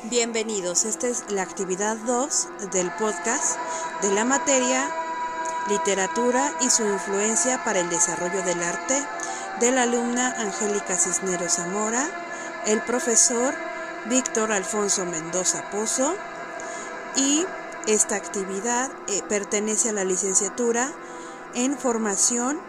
Bienvenidos, esta es la actividad 2 del podcast de la materia Literatura y su influencia para el desarrollo del arte de la alumna Angélica Cisneros Zamora, el profesor Víctor Alfonso Mendoza Pozo, y esta actividad pertenece a la licenciatura en Formación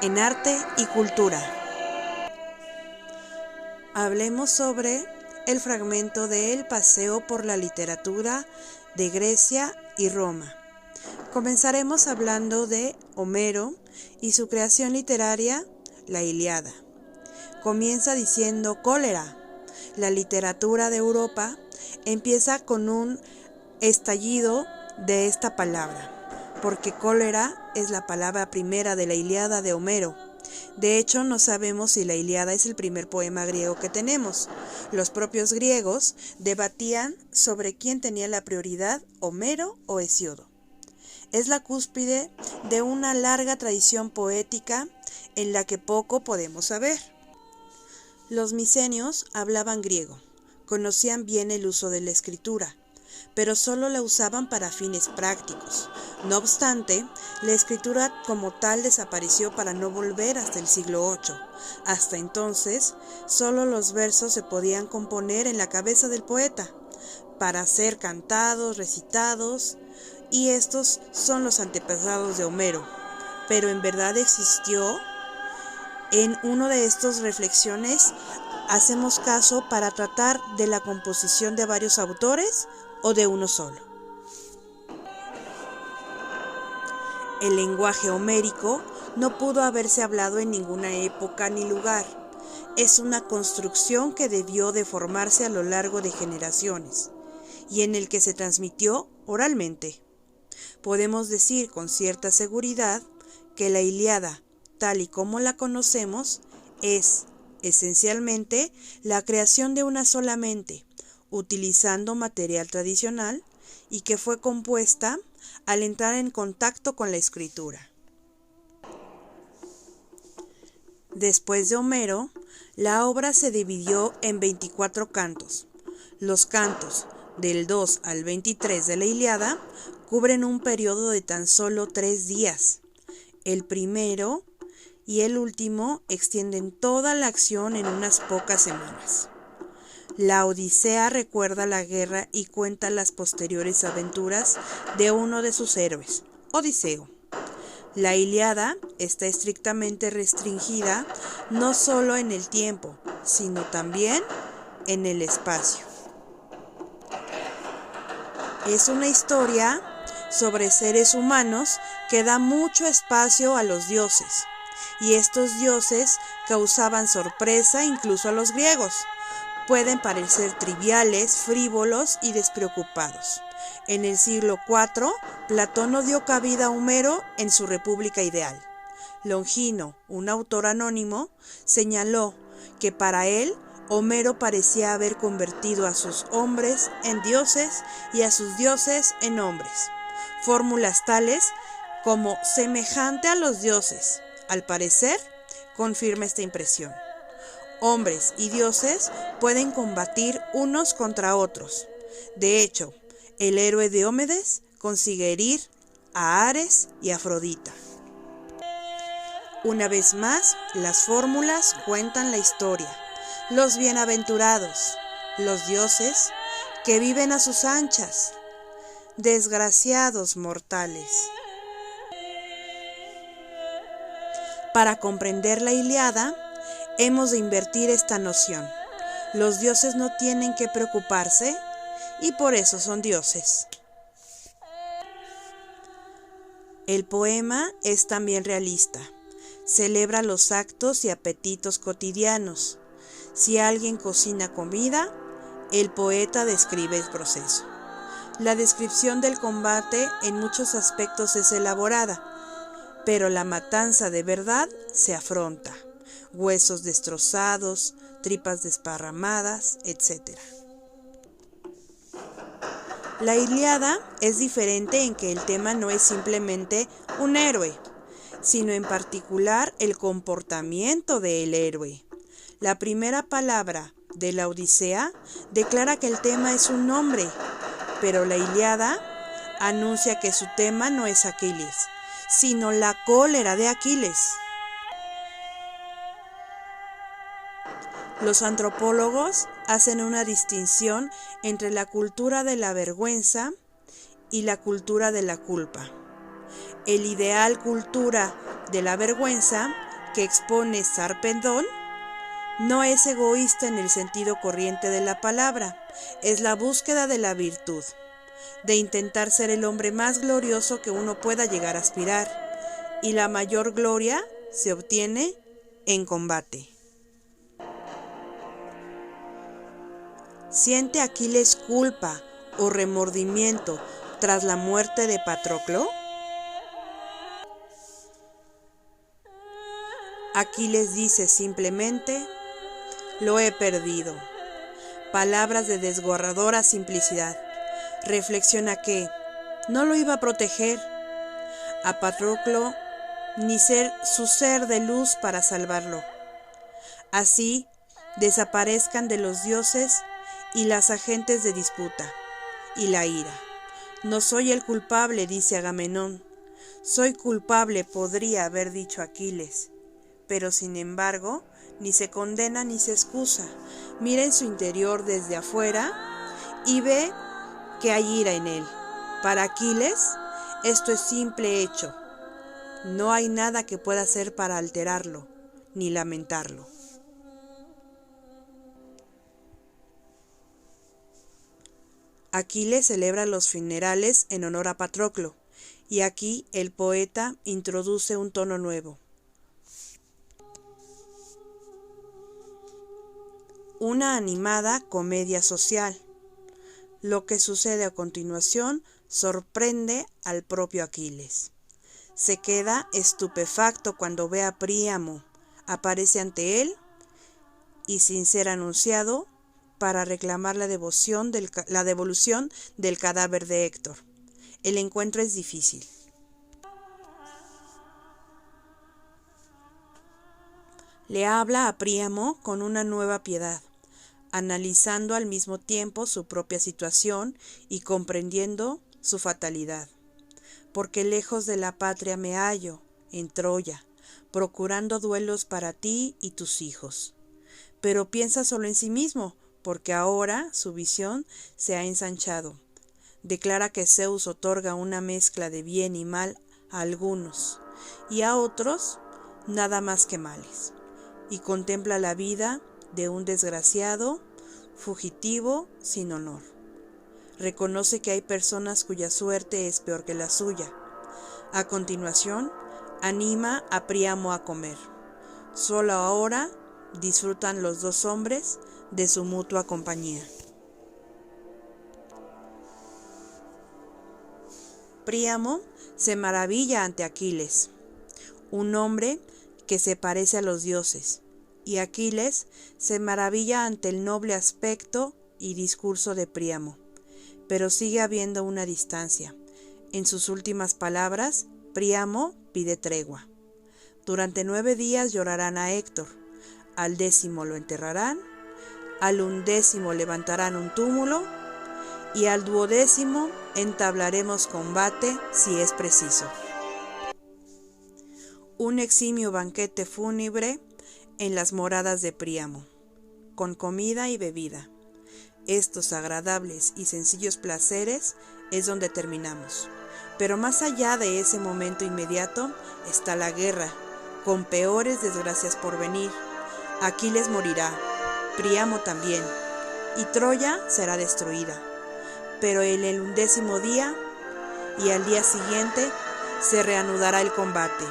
en Arte y Cultura. Hablemos sobre el fragmento de El paseo por la literatura de Grecia y Roma. Comenzaremos hablando de Homero y su creación literaria, la Ilíada. Comienza diciendo cólera. La literatura de Europa empieza con un estallido de esta palabra, porque cólera es la palabra primera de la Ilíada de Homero. De hecho, no sabemos si la Ilíada es el primer poema griego que tenemos. Los propios griegos debatían sobre quién tenía la prioridad, Homero o Hesíodo. Es la cúspide de una larga tradición poética en la que poco podemos saber. Los micenios hablaban griego, conocían bien el uso de la escritura, pero solo la usaban para fines prácticos. No obstante, la escritura como tal desapareció para no volver hasta el siglo VIII. Hasta entonces, solo los versos se podían componer en la cabeza del poeta, para ser cantados, recitados, y estos son los antepasados de Homero. Pero en verdad existió. En una de estas reflexiones hacemos caso para tratar de la composición de varios autores o de uno solo. El lenguaje homérico no pudo haberse hablado en ninguna época ni lugar. Es una construcción que debió de formarse a lo largo de generaciones y en el que se transmitió oralmente. Podemos decir con cierta seguridad que la Ilíada, tal y como la conocemos, es esencialmente la creación de una sola mente, utilizando material tradicional y que fue compuesta al entrar en contacto con la escritura. Después de Homero, la obra se dividió en 24 cantos. Los cantos del 2 al 23 de la Ilíada cubren un periodo de tan solo 3 días. El primero y el último extienden toda la acción en unas pocas semanas. La Odisea recuerda la guerra y cuenta las posteriores aventuras de uno de sus héroes, Odiseo. La Ilíada está estrictamente restringida no solo en el tiempo, sino también en el espacio. Es una historia sobre seres humanos que da mucho espacio a los dioses, y estos dioses causaban sorpresa incluso a los griegos. Pueden parecer triviales, frívolos y despreocupados. En el siglo IV, Platón no dio cabida a Homero en su República Ideal. Longino, un autor anónimo, señaló que para él Homero parecía haber convertido a sus hombres en dioses y a sus dioses en hombres. Fórmulas tales como semejante a los dioses, al parecer, confirma esta impresión. Hombres y dioses pueden combatir unos contra otros. De hecho, el héroe Diomedes consigue herir a Ares y Afrodita. Una vez más, las fórmulas cuentan la historia. Los bienaventurados, los dioses, que viven a sus anchas. Desgraciados mortales. Para comprender la Ilíada, hemos de invertir esta noción. Los dioses no tienen que preocuparse y por eso son dioses. El poema es también realista. Celebra los actos y apetitos cotidianos. Si alguien cocina comida, el poeta describe el proceso. La descripción del combate en muchos aspectos es elaborada, pero la matanza de verdad se afronta. Huesos destrozados, tripas desparramadas, etc. La Ilíada es diferente en que el tema no es simplemente un héroe, sino en particular el comportamiento del héroe. La primera palabra de la Odisea declara que el tema es un hombre, pero la Ilíada anuncia que su tema no es Aquiles, sino la cólera de Aquiles. Los antropólogos hacen una distinción entre la cultura de la vergüenza y la cultura de la culpa. El ideal cultura de la vergüenza que expone Sarpedón no es egoísta en el sentido corriente de la palabra, es la búsqueda de la virtud, de intentar ser el hombre más glorioso que uno pueda llegar a aspirar, y la mayor gloria se obtiene en combate. ¿Siente Aquiles culpa o remordimiento tras la muerte de Patroclo? Aquiles dice simplemente: lo he perdido. Palabras de desgarradora simplicidad. Reflexiona que no lo iba a proteger a Patroclo ni ser su ser de luz para salvarlo. Así desaparezcan de los dioses y las agentes de disputa y la ira. No soy el culpable, dice Agamenón. Soy culpable, podría haber dicho Aquiles. Pero sin embargo, ni se condena ni se excusa. Mira en su interior desde afuera y ve que hay ira en él. Para Aquiles, esto es simple hecho. No hay nada que pueda hacer para alterarlo, ni lamentarlo. Aquiles celebra los funerales en honor a Patroclo, y aquí el poeta introduce un tono nuevo. Una animada comedia social. Lo que sucede a continuación sorprende al propio Aquiles. Se queda estupefacto cuando ve a Príamo, aparece ante él y, sin ser anunciado, para reclamar la devolución del cadáver de Héctor. El encuentro es difícil. Le habla a Príamo con una nueva piedad, analizando al mismo tiempo su propia situación y comprendiendo su fatalidad. Porque lejos de la patria me hallo, en Troya, procurando duelos para ti y tus hijos. Pero piensa solo en sí mismo, porque ahora su visión se ha ensanchado. Declara que Zeus otorga una mezcla de bien y mal a algunos, y a otros nada más que males, y contempla la vida de un desgraciado, fugitivo, sin honor. Reconoce que hay personas cuya suerte es peor que la suya. A continuación, anima a Príamo a comer. Solo ahora disfrutan los dos hombres de su mutua compañía. Príamo se maravilla ante Aquiles, un hombre que se parece a los dioses, y Aquiles se maravilla ante el noble aspecto y discurso de Príamo, pero sigue habiendo una distancia. En sus últimas palabras, Príamo pide tregua. Durante 9 días llorarán a Héctor, al 10º lo enterrarán, al 11º levantarán un túmulo, y al 12º entablaremos combate si es preciso. Un eximio banquete fúnebre en las moradas de Príamo, con comida y bebida. Estos agradables y sencillos placeres es donde terminamos. Pero más allá de ese momento inmediato está la guerra, con peores desgracias por venir. Aquiles morirá, Príamo también, y Troya será destruida. Pero en el 11º día y al día siguiente se reanudará el combate,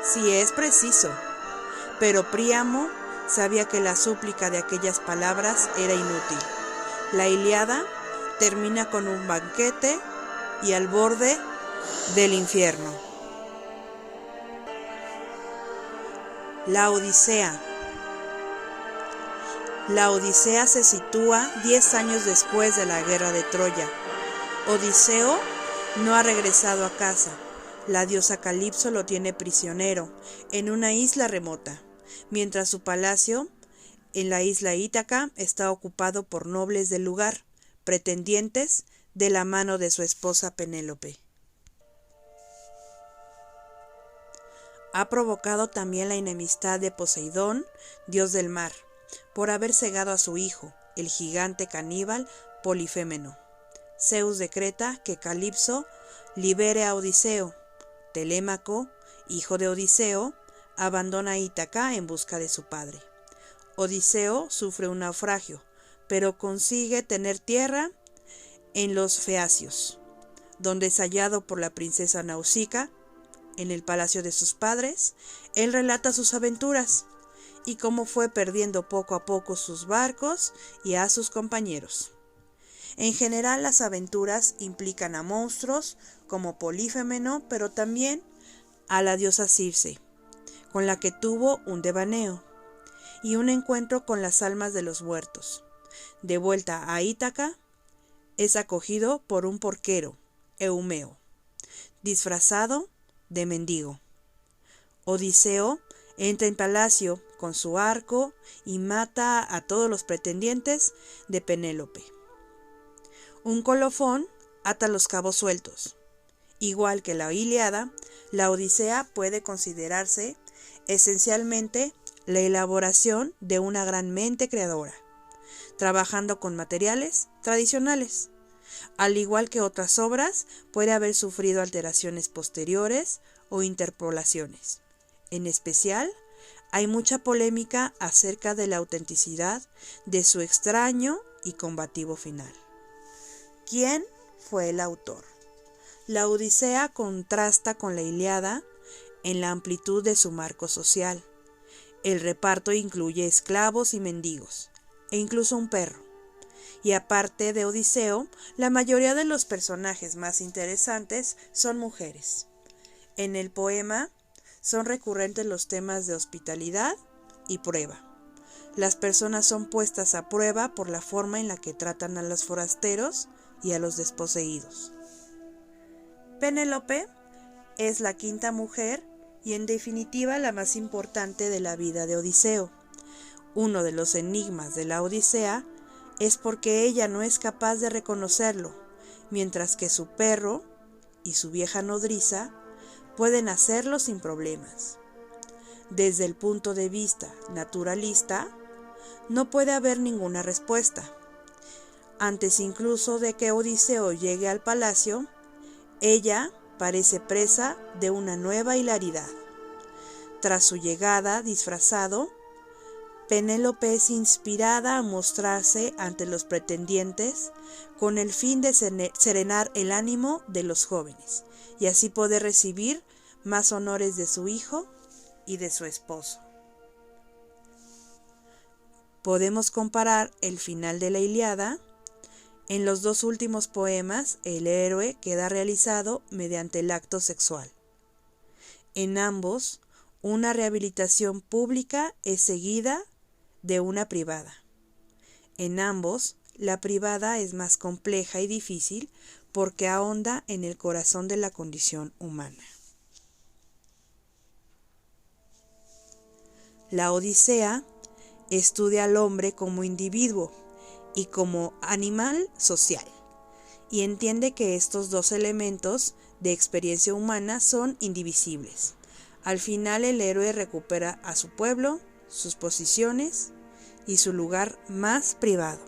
si es preciso. Pero Príamo sabía que la súplica de aquellas palabras era inútil. La Ilíada termina con un banquete y al borde del infierno. La Odisea. La Odisea se sitúa 10 años después de la guerra de Troya. Odiseo no ha regresado a casa. La diosa Calipso lo tiene prisionero en una isla remota, mientras su palacio en la isla Ítaca está ocupado por nobles del lugar, pretendientes de la mano de su esposa Penélope. Ha provocado también la enemistad de Poseidón, dios del mar, por haber cegado a su hijo, el gigante caníbal Polifémeno. Zeus decreta que Calipso libere a Odiseo. Telémaco, hijo de Odiseo, abandona Ítaca en busca de su padre. Odiseo sufre un naufragio, pero consigue tener tierra en los Feacios, donde es hallado por la princesa Nausica. En el palacio de sus padres, él relata sus aventuras y cómo fue perdiendo poco a poco sus barcos y a sus compañeros. En general, las aventuras implican a monstruos como Polifémeno, pero también a la diosa Circe, con la que tuvo un devaneo, y un encuentro con las almas de los muertos. De vuelta a Ítaca, es acogido por un porquero, Eumeo, disfrazado de mendigo. Odiseo entra en palacio con su arco y mata a todos los pretendientes de Penélope. Un colofón ata los cabos sueltos. Igual que la Ilíada, la Odisea puede considerarse esencialmente la elaboración de una gran mente creadora, trabajando con materiales tradicionales. Al igual que otras obras, puede haber sufrido alteraciones posteriores o interpolaciones. En especial, hay mucha polémica acerca de la autenticidad de su extraño y combativo final. ¿Quién fue el autor? La Odisea contrasta con la Ilíada en la amplitud de su marco social. El reparto incluye esclavos y mendigos, e incluso un perro. Y aparte de Odiseo, la mayoría de los personajes más interesantes son mujeres. En el poema son recurrentes los temas de hospitalidad y prueba. Las personas son puestas a prueba por la forma en la que tratan a los forasteros y a los desposeídos. Penélope es la quinta mujer y en definitiva la más importante de la vida de Odiseo. Uno de los enigmas de la Odisea es porque ella no es capaz de reconocerlo, mientras que su perro y su vieja nodriza pueden hacerlo sin problemas. Desde el punto de vista naturalista, no puede haber ninguna respuesta. Antes incluso de que Odiseo llegue al palacio, ella parece presa de una nueva hilaridad. Tras su llegada disfrazado, Penélope es inspirada a mostrarse ante los pretendientes con el fin de serenar el ánimo de los jóvenes y así poder recibir más honores de su hijo y de su esposo. Podemos comparar el final de la Ilíada. En los dos últimos poemas, el héroe queda realizado mediante el acto sexual. En ambos, una rehabilitación pública es seguida de una privada. En ambos, la privada es más compleja y difícil porque ahonda en el corazón de la condición humana. La Odisea estudia al hombre como individuo y como animal social, y entiende que estos dos elementos de experiencia humana son indivisibles. Al final el héroe recupera a su pueblo, sus posiciones y su lugar más privado.